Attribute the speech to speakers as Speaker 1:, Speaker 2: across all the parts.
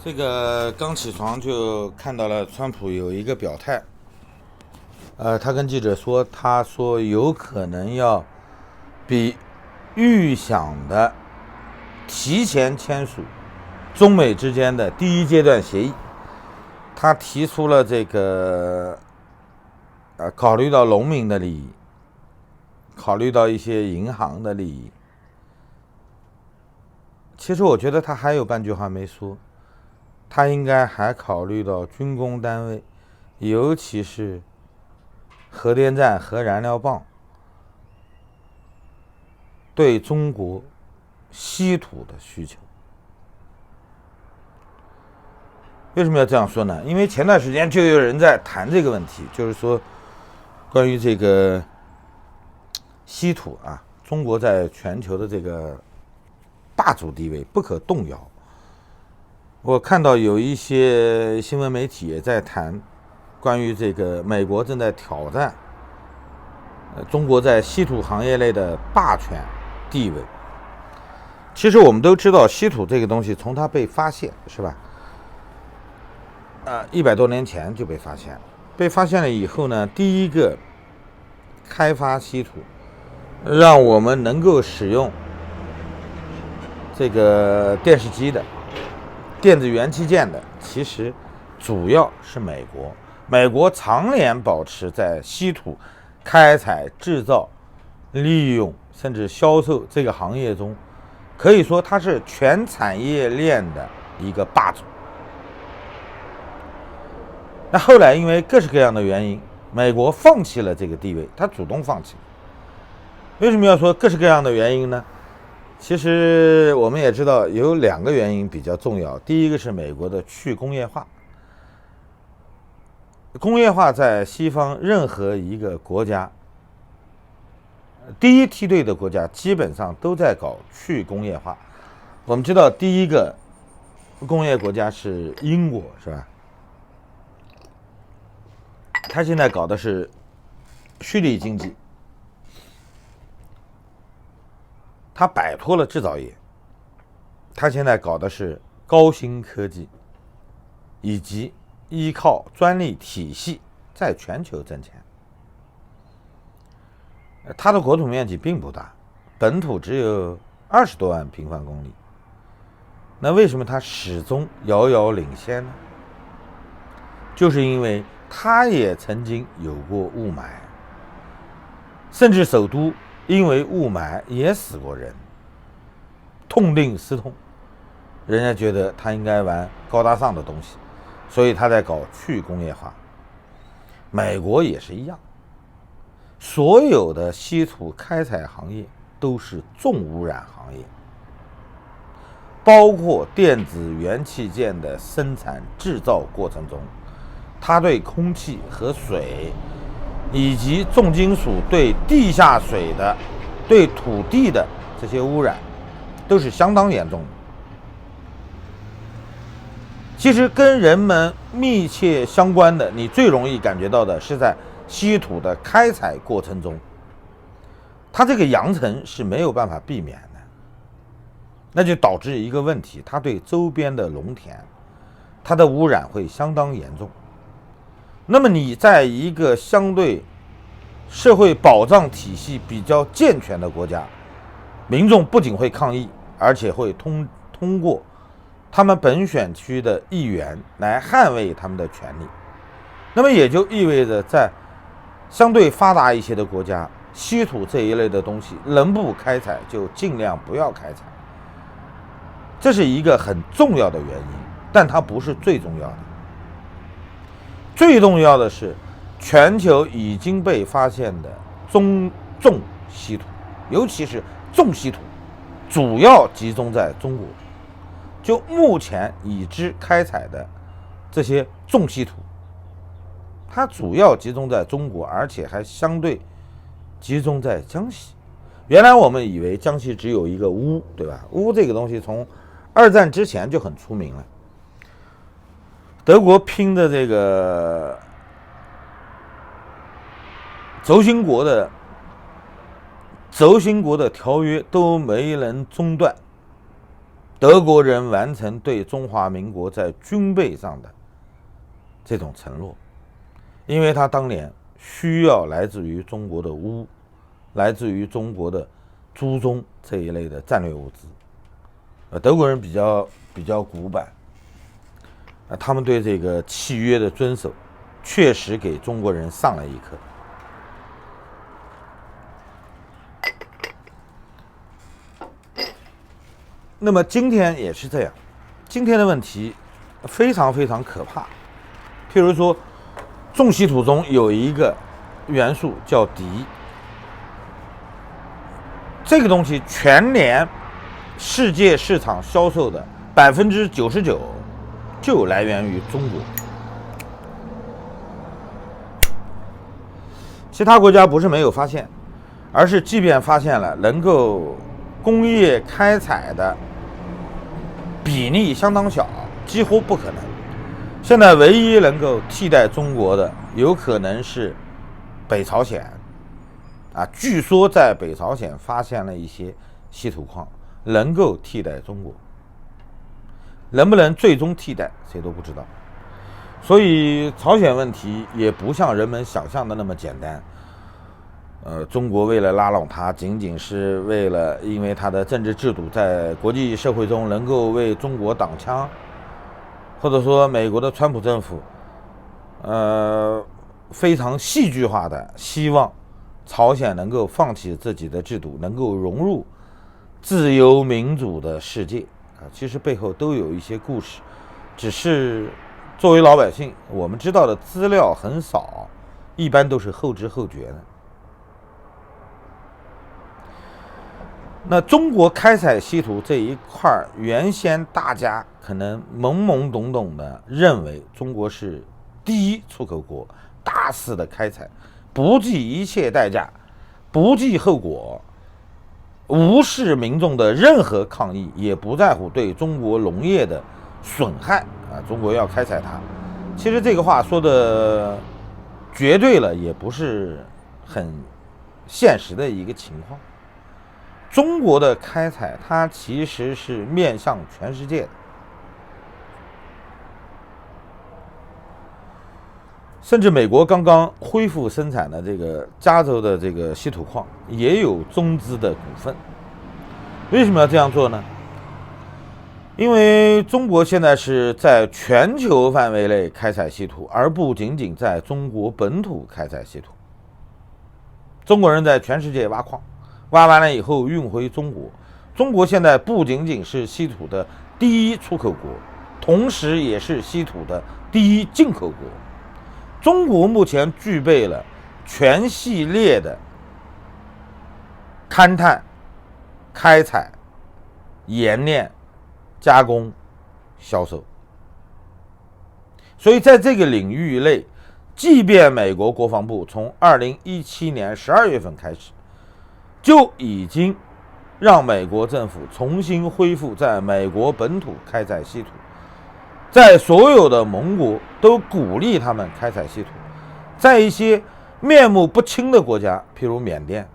Speaker 1: 这个刚起床就看到了川普有一个表态，他跟记者说，他说有可能要比预想的提前签署中美之间的第一阶段协议。他提出了这个，考虑到农民的利益，考虑到一些银行的利益。其实我觉得他还有半句话没说，他应该还考虑到军工单位，尤其是核电站、核燃料棒对中国稀土的需求。为什么要这样说呢？因为前段时间就有人在谈这个问题，就是说关于这个稀土啊，中国在全球的这个霸主地位不可动摇。我看到有一些新闻媒体也在谈关于这个美国正在挑战中国在稀土行业内的霸权地位。其实我们都知道，稀土这个东西从它被发现，是吧？100多年前就被发现了。被发现了以后呢，第一个开发稀土，让我们能够使用这个电视机的、电子元器件的，其实主要是美国。美国常年保持在稀土开采、制造、利用甚至销售这个行业中，可以说它是全产业链的一个霸主。那后来因为各式各样的原因，美国放弃了这个地位，它主动放弃了。为什么要说各式各样的原因呢？其实我们也知道有2个原因比较重要。第一个是美国的去工业化。工业化在西方任何一个国家，第一梯队的国家基本上都在搞去工业化。我们知道第一个工业国家是英国，是吧？他现在搞的是虚拟经济，他摆脱了制造业，他现在搞的是高新科技，以及依靠专利体系在全球挣钱。它的国土面积并不大，本土只有20多万平方公里。那为什么它始终遥遥领先呢？就是因为它也曾经有过雾霾，甚至首都因为雾霾也死过人，痛定思痛，人家觉得他应该玩高大上的东西，所以他在搞去工业化。美国也是一样，所有的稀土开采行业都是重污染行业，包括电子元器件的生产制造过程中，它对空气和水以及重金属对地下水的、对土地的这些污染都是相当严重的。其实跟人们密切相关的，你最容易感觉到的是在稀土的开采过程中，它这个扬尘是没有办法避免的，那就导致一个问题，它对周边的农田，它的污染会相当严重。那么你在一个相对社会保障体系比较健全的国家，民众不仅会抗议，而且会通过他们本选区的议员来捍卫他们的权利。那么也就意味着在相对发达一些的国家，稀土这一类的东西能不开采就尽量不要开采，这是一个很重要的原因，但它不是最重要的。最重要的是，全球已经被发现的重稀土，尤其是重稀土，主要集中在中国。就目前已知开采的这些重稀土，它主要集中在中国，而且还相对集中在江西。原来我们以为江西只有一个钨，对吧？钨这个东西从2战之前就很出名了。德国拼的这个轴心国的条约都没能中断，德国人完成对中华民国在军备上的这种承诺，因为他当年需要来自于中国的钨，来自于中国的铢中这一类的战略物资。德国人比较古板，他们对这个契约的遵守，确实给中国人上了一课。那么今天也是这样，今天的问题非常非常可怕。譬如说，重稀土中有一个元素叫锂，这个东西全年世界市场销售的99%就来源于中国。其他国家不是没有发现，而是即便发现了，能够工业开采的比例相当小，几乎不可能。现在唯一能够替代中国的，有可能是北朝鲜。据说在北朝鲜发现了一些稀土矿，能够替代中国。能不能最终替代，谁都不知道。所以朝鲜问题也不像人们想象的那么简单。中国为了拉拢它，仅仅是为了因为它的政治制度在国际社会中能够为中国挡枪，或者说美国的川普政府，非常戏剧化的希望朝鲜能够放弃自己的制度，能够融入自由民主的世界其实背后都有一些故事，只是作为老百姓，我们知道的资料很少，一般都是后知后觉的。那中国开采稀土这一块，原先大家可能懵懵懂懂的认为中国是第一出口国，大肆的开采，不计一切代价，不计后果，无视民众的任何抗议，也不在乎对中国农业的损害中国要开采它。其实这个话说的绝对了，也不是很现实的一个情况。中国的开采，它其实是面向全世界的。甚至美国刚刚恢复生产的这个加州的这个稀土矿，也有中资的股份。为什么要这样做呢？因为中国现在是在全球范围内开采稀土，而不仅仅在中国本土开采稀土。中国人在全世界挖矿，挖完了以后运回中国。中国现在不仅仅是稀土的第一出口国，同时也是稀土的第一进口国。中国目前具备了全系列的勘探、开采、冶炼、加工、销售。所以在这个领域内，即便美国国防部从2017年12月份开始，就已经让美国政府重新恢复在美国本土开采稀土，在所有的盟国都鼓励他们开采稀土，在一些面目不清的国家，譬如缅甸，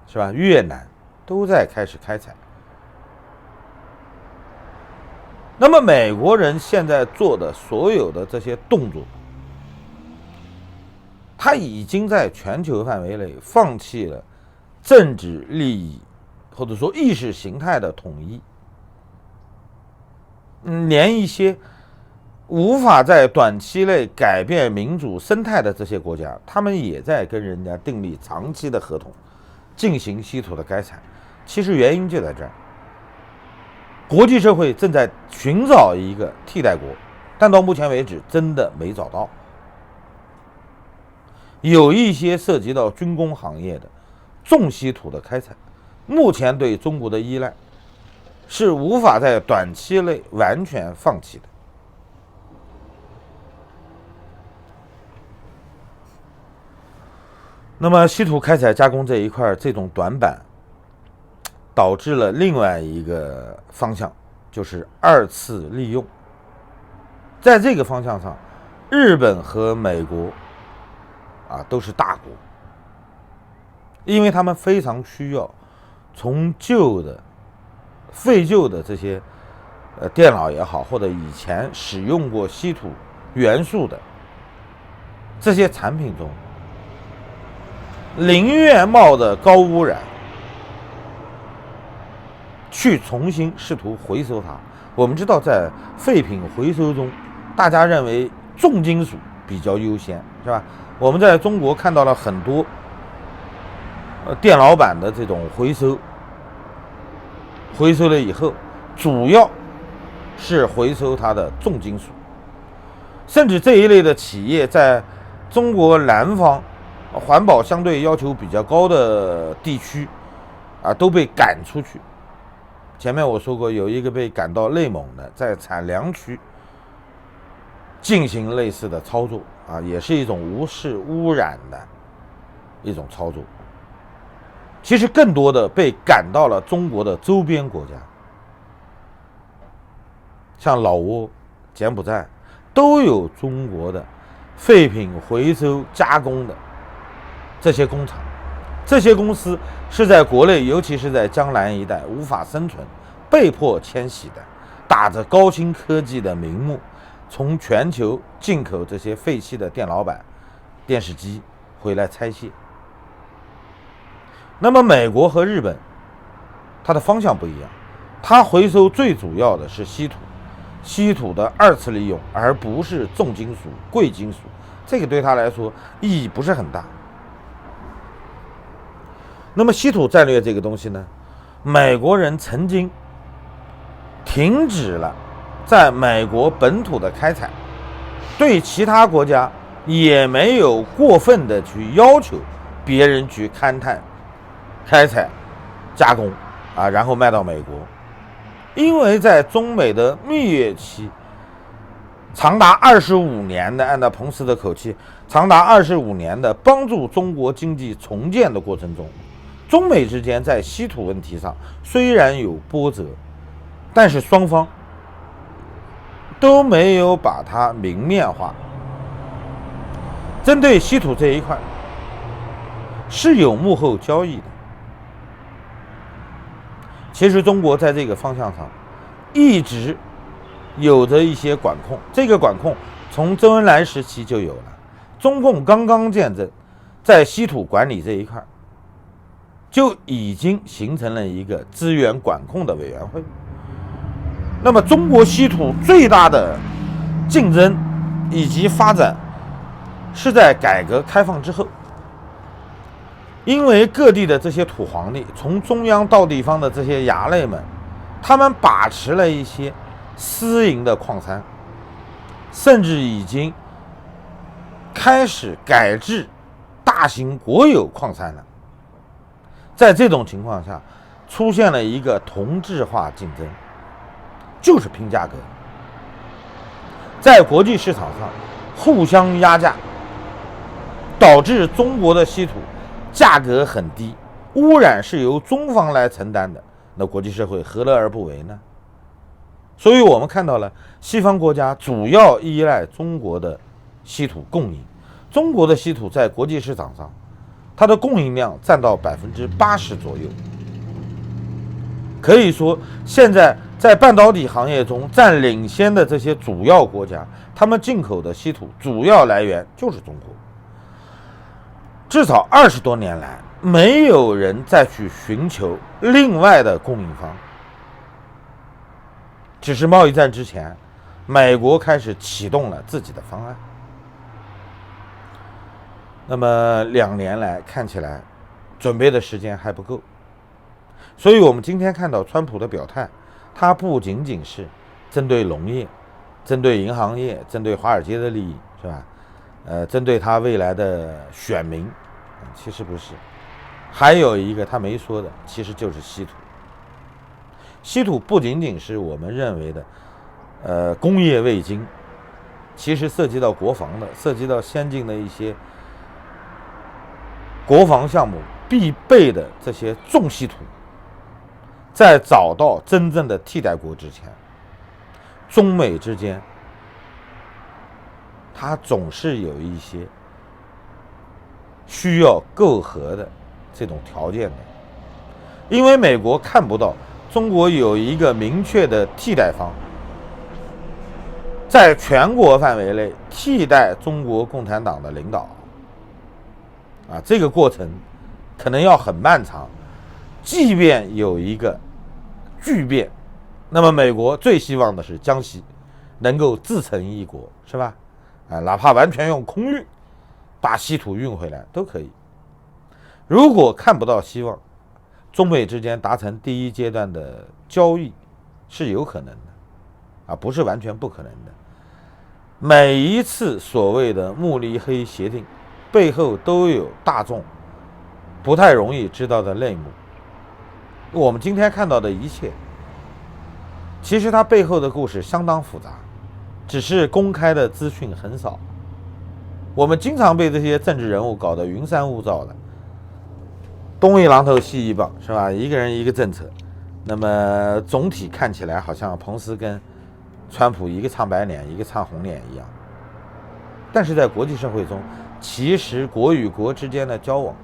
Speaker 1: 是吧？越南都在开始开采。那么美国人现在做的所有的这些动作，他已经在全球范围内放弃了政治利益或者说意识形态的统一，连一些无法在短期内改变民主生态的这些国家，他们也在跟人家订立长期的合同，进行稀土的开采。其实原因就在这儿，国际社会正在寻找一个替代国，但到目前为止真的没找到。有一些涉及到军工行业的重稀土的开采，目前对中国的依赖是无法在短期内完全放弃的。那么稀土开采加工这一块，这种短板导致了另外一个方向，就是二次利用。在这个方向上，日本和美国都是大国，因为他们非常需要从旧的废旧的这些电脑也好，或者以前使用过稀土元素的这些产品中，宁愿冒着高污染去重新试图回收它。我们知道，在废品回收中，大家认为重金属比较优先，是吧？我们在中国看到了很多电脑板的这种回收了以后，主要是回收它的重金属，甚至这一类的企业在中国南方环保相对要求比较高的地区都被赶出去。前面我说过，有一个被赶到内蒙的，在产粮区进行类似的操作也是一种无视污染的一种操作。其实更多的被赶到了中国的周边国家，像老挝、柬埔寨都有中国的废品回收加工的这些工厂。这些公司是在国内，尤其是在江南一带无法生存，被迫迁徙的，打着高新科技的名目，从全球进口这些废弃的电脑板、电视机回来拆卸。那么美国和日本它的方向不一样，它回收最主要的是稀土的二次利用，而不是重金属、贵金属，这个对它来说意义不是很大。那么稀土战略这个东西呢，美国人曾经停止了在美国本土的开采，对其他国家也没有过分的去要求别人去勘探、开采、加工然后卖到美国。因为在中美的蜜月期长达25年的，按照彭斯的口气，长达25年的帮助中国经济重建的过程中，中美之间在稀土问题上虽然有波折，但是双方都没有把它明面化。针对稀土这一块是有幕后交易的。其实中国在这个方向上一直有着一些管控，这个管控从周恩来时期就有了。中共刚刚建政，在稀土管理这一块就已经形成了一个资源管控的委员会。那么中国稀土最大的竞争以及发展是在改革开放之后，因为各地的这些土皇帝，从中央到地方的这些衙内们，他们把持了一些私营的矿山，甚至已经开始改制大型国有矿山了。在这种情况下，出现了一个同质化竞争，就是拼价格，在国际市场上互相压价，导致中国的稀土价格很低，污染是由中方来承担的，那国际社会何乐而不为呢？所以我们看到了西方国家主要依赖中国的稀土供应，中国的稀土在国际市场上它的供应量占到80%左右。可以说现在在半导体行业中占领先的这些主要国家，他们进口的稀土主要来源就是中国。至少20多年来，没有人再去寻求另外的供应方。只是贸易战之前，美国开始启动了自己的方案。那么2年来看起来，准备的时间还不够。所以我们今天看到川普的表态，他不仅仅是针对农业、针对银行业、针对华尔街的利益，是吧？针对他未来的选民，其实不是。还有一个他没说的，其实就是稀土。稀土不仅仅是我们认为的工业味精，其实涉及到国防的，涉及到先进的一些国防项目必备的这些重稀土，在找到真正的替代国之前，中美之间它总是有一些需要媾和的这种条件的。因为美国看不到中国有一个明确的替代方，在全国范围内替代中国共产党的领导，这个过程可能要很漫长。即便有一个巨变，那么美国最希望的是江西能够自成一国，是吧？哪怕完全用空运把稀土运回来都可以。如果看不到希望，中美之间达成第一阶段的交易是有可能的，不是完全不可能的。每一次所谓的慕尼黑协定背后都有大众不太容易知道的内幕。我们今天看到的一切，其实它背后的故事相当复杂，只是公开的资讯很少。我们经常被这些政治人物搞得云山雾罩的，东一榔头西一棒，是吧？一个人一个政策，那么总体看起来好像彭斯跟川普一个唱白脸，一个唱红脸一样。但是在国际社会中，其实国与国之间的交往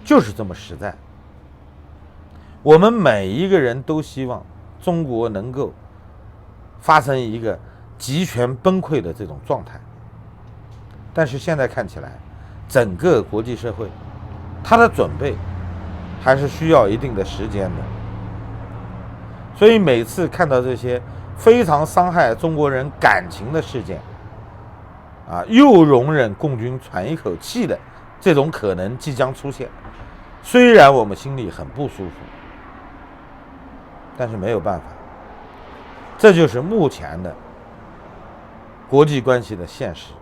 Speaker 1: 就是这么实在。我们每一个人都希望中国能够发生一个集权崩溃的这种状态，但是现在看起来，整个国际社会它的准备还是需要一定的时间的。所以每次看到这些非常伤害中国人感情的事件，又容忍共军喘一口气的这种可能即将出现，虽然我们心里很不舒服，但是没有办法，这就是目前的国际关系的现实。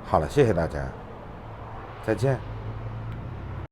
Speaker 1: 好了，谢谢大家，再见。